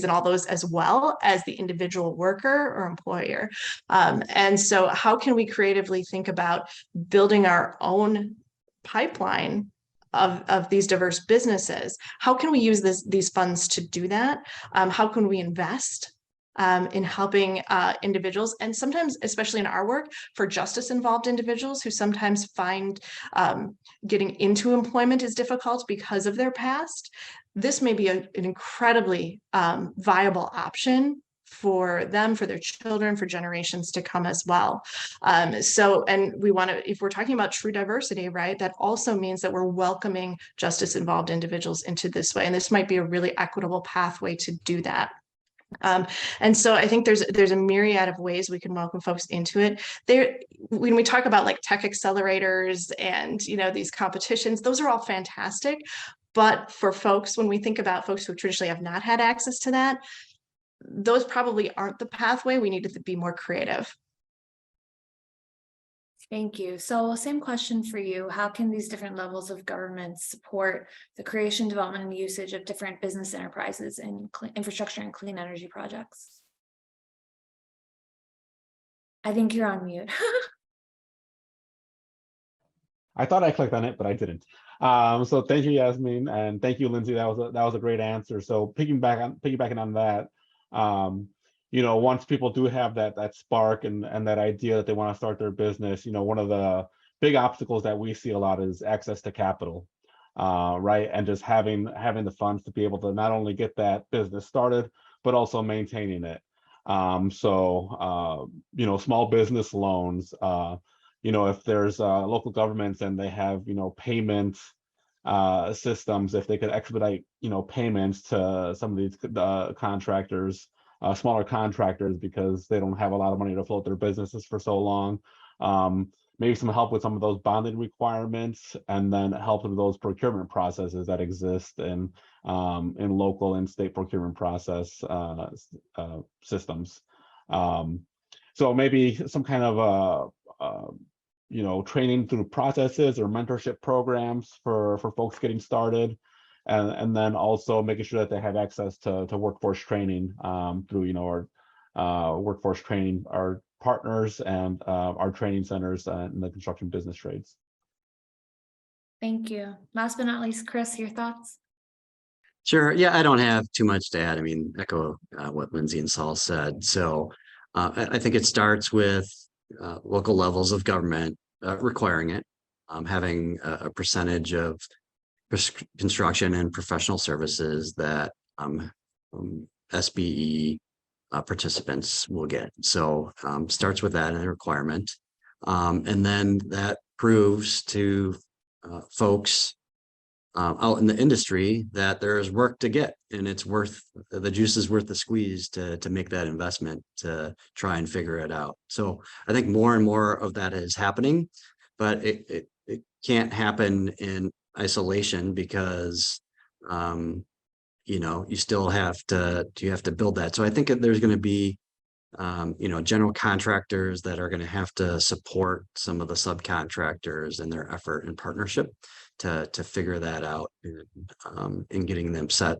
E: and all those, as well as the individual worker or employer. And so how can we creatively think about building our own pipeline of these diverse businesses? How can we use these funds to do that? How can we invest in helping individuals, and sometimes, especially in our work, for justice involved individuals who sometimes find getting into employment is difficult because of their past? This may be an incredibly viable option for them, for their children, for generations to come as well. And we want to, if we're talking about true diversity, right, that also means that we're welcoming justice involved individuals into this way. And this might be a really equitable pathway to do that. And so I think there's a myriad of ways we can welcome folks into it. When we talk about like tech accelerators and, these competitions, those are all fantastic. But for folks, when we think about folks who traditionally have not had access to that, those probably aren't the pathway. We need to be more creative.
B: Thank you. So same question for you. How can these different levels of government support the creation, development, and usage of different business enterprises in infrastructure and clean energy projects? I think you're on mute.
D: I thought I clicked on it, but I didn't. So thank you, Yasmin, and thank you, Lindsay. That was a great answer. So piggybacking on that, once people do have that spark and that idea that they want to start their business, one of the big obstacles that we see a lot is access to capital. right? And just having the funds to be able to not only get that business started, but also maintaining it. Small business loans, if there's local governments and they have, payment systems, if they could expedite, payments to some of these contractors, smaller contractors, because they don't have a lot of money to float their businesses for so long. Maybe some help with some of those bonding requirements, and then help with those procurement processes that exist in local and state procurement process systems. So maybe some kind of training through processes or mentorship programs for folks getting started, and then also making sure that they have access to workforce training through our workforce training, our partners, and our training centers in the construction business trades.
B: Thank you. Last but not least, Chris, your thoughts?
C: Sure. Yeah, I don't have too much to add. I mean, echo what Lindsay and Saul said. So I think it starts with local levels of government requiring it, having a percentage of construction and professional services that SBE participants will get. So starts with that and a requirement. And then that proves to folks out in the industry that there's work to get, and it's worth, the juice is worth the squeeze to make that investment to try and figure it out. So I think more and more of that is happening, but it can't happen in isolation, because you still have to build that. So I think there's going to be general contractors that are going to have to support some of the subcontractors in their effort and partnership to figure that out, and getting them set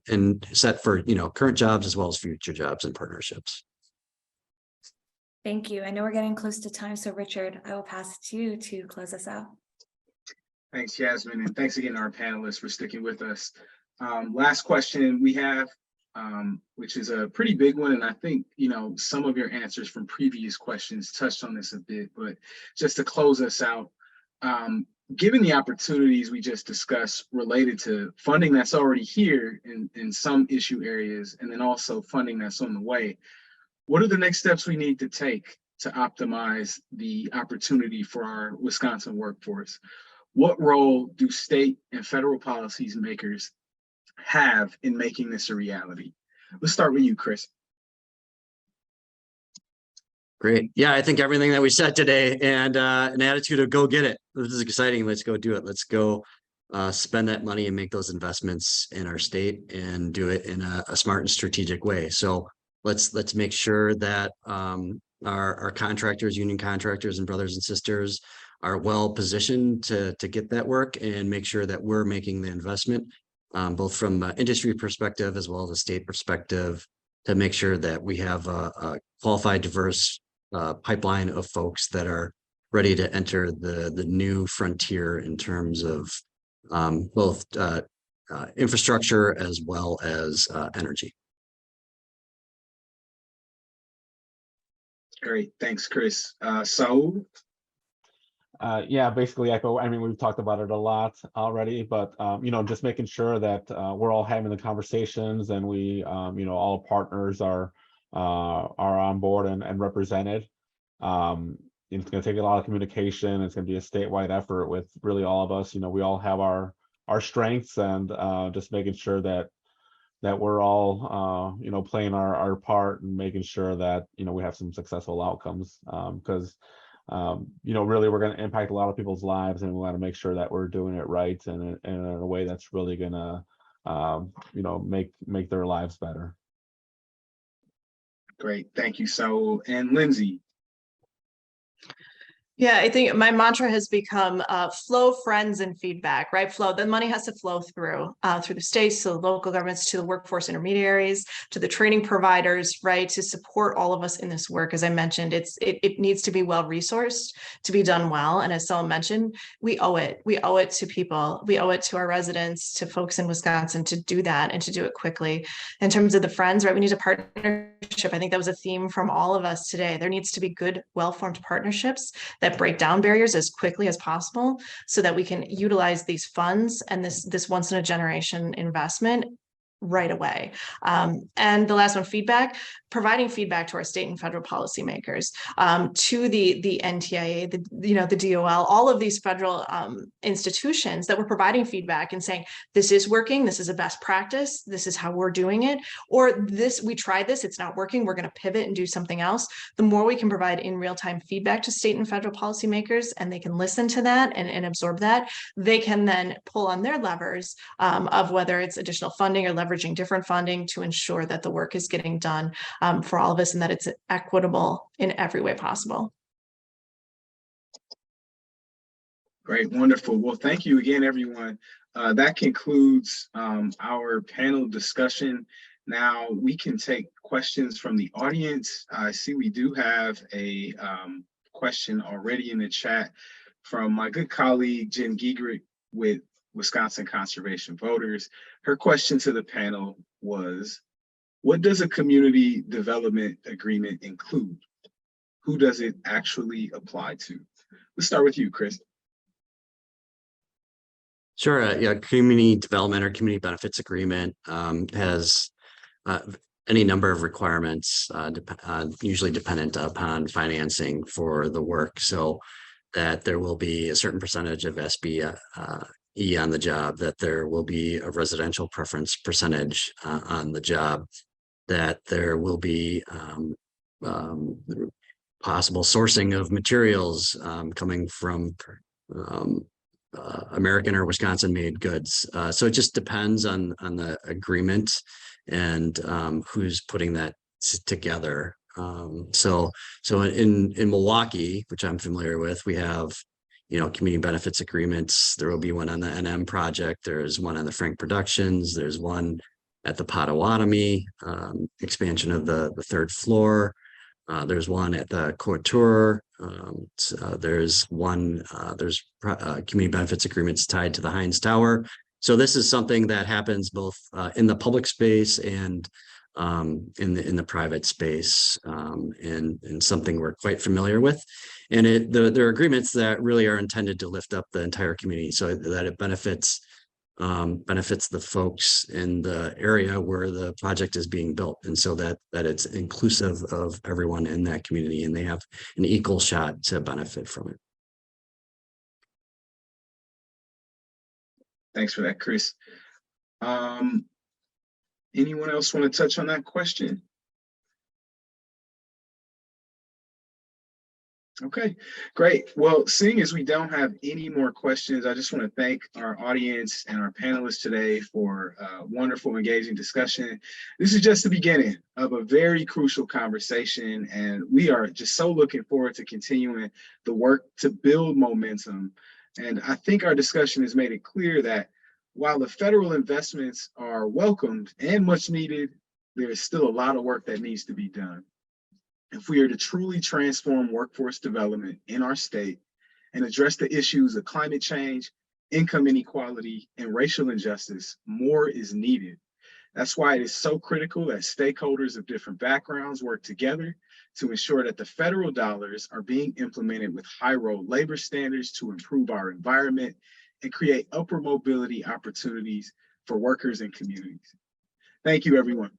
C: for current jobs as well as future jobs and partnerships.
B: Thank you. I know we're getting close to time, so Richard, I will pass it to you to close us out.
A: Thanks, Yasmin, and thanks again to our panelists for sticking with us. Last question we have, which is a pretty big one, and I think some of your answers from previous questions touched on this a bit, but just to close us out, given the opportunities we just discussed related to funding that's already here in some issue areas, and then also funding that's on the way, what are the next steps we need to take to optimize the opportunity for our Wisconsin workforce? What role do state and federal policy makers have in making this a reality? Let's start with you, Chris.
C: Great. Yeah, I think everything that we said today, and an attitude of go get it. This is exciting. Let's go do it. Let's go spend that money and make those investments in our state, and do it in a smart and strategic way. So let's make sure that our contractors, union contractors, and brothers and sisters are well positioned to get that work, and make sure that we're making the investment, both from an industry perspective as well as a state perspective, to make sure that we have a qualified, diverse pipeline of folks that are ready to enter the new frontier in terms of both infrastructure as well as energy.
A: Great, thanks, Chris. Saul?
D: Yeah, basically echo. I mean, we've talked about it a lot already, but just making sure that we're all having the conversations, and we all partners are on board and represented. It's going to take a lot of communication. It's going to be a statewide effort with really all of us. We all have our strengths, and just making sure that we're all playing our part, and making sure that we have some successful outcomes, because really we're going to impact a lot of people's lives, and we want to make sure that we're doing it right, and in a way that's really going to make their lives better.
A: Great, thank you, Saul. And Lindsay?
E: Yeah, I think my mantra has become flow, friends, and feedback, right? Flow, the money has to flow through the states, to the local governments, to the workforce intermediaries, to the training providers, right? To support all of us in this work. As I mentioned, it needs to be well-resourced to be done well. And as Saul mentioned, we owe it. We owe it to people. We owe it to our residents, to folks in Wisconsin, to do that, and to do it quickly. In terms of the friends, right? We need a partnership. I think that was a theme from all of us today. There needs to be good, well-formed partnerships that that break down barriers as quickly as possible so that we can utilize these funds and this once in a generation investment right away. And the last one, feedback, providing feedback to our state and federal policymakers, to the NTIA, the DOL, all of these federal institutions that we're providing feedback and saying, this is working, this is a best practice, this is how we're doing it, or we tried this, it's not working, we're going to pivot and do something else. The more we can provide in real-time feedback to state and federal policymakers, and they can listen to that and absorb that, they can then pull on their levers of whether it's additional funding or leveraging different funding to ensure that the work is getting done for all of us and that it's equitable in every way possible.
A: Great, wonderful. Well, thank you again, everyone. That concludes our panel discussion. Now we can take questions from the audience. I see we do have a question already in the chat from my good colleague, Jen Giegrick with Wisconsin Conservation Voters. Her question to the panel was, what does a community development agreement include? Who does it actually apply to? Let's start with you, Chris.
C: Sure. Yeah, community development or community benefits agreement has any number of requirements, usually dependent upon financing for the work. So that there will be a certain percentage of SBE on the job, that there will be a residential preference percentage on the job, that there will be possible sourcing of materials coming from American or Wisconsin made goods. So it just depends on the agreement and who's putting that together. So in Milwaukee, which I'm familiar with, we have, community benefits agreements. There will be one on the NM project. There's one on the Frank Productions. There's one at the Potawatomi expansion of the third floor. There's one at the Couture. There's community benefits agreements tied to the Heinz Tower. So this is something that happens both in the public space and in the private space, and something we're quite familiar with. And there are agreements that really are intended to lift up the entire community so that it benefits the folks in the area where the project is being built, and so that it's inclusive of everyone in that community and they have an equal shot to benefit from it.
A: Thanks for that, Chris. Anyone else want to touch on that question? Okay, great. Well, seeing as we don't have any more questions, I just want to thank our audience and our panelists today for a wonderful, engaging discussion. This is just the beginning of a very crucial conversation, and we are just so looking forward to continuing the work to build momentum. And I think our discussion has made it clear that while the federal investments are welcomed and much needed, there is still a lot of work that needs to be done. If we are to truly transform workforce development in our state and address the issues of climate change, income inequality, and racial injustice, more is needed. That's why it is so critical that stakeholders of different backgrounds work together to ensure that the federal dollars are being implemented with high-road labor standards to improve our environment and create upward mobility opportunities for workers and communities. Thank you, everyone.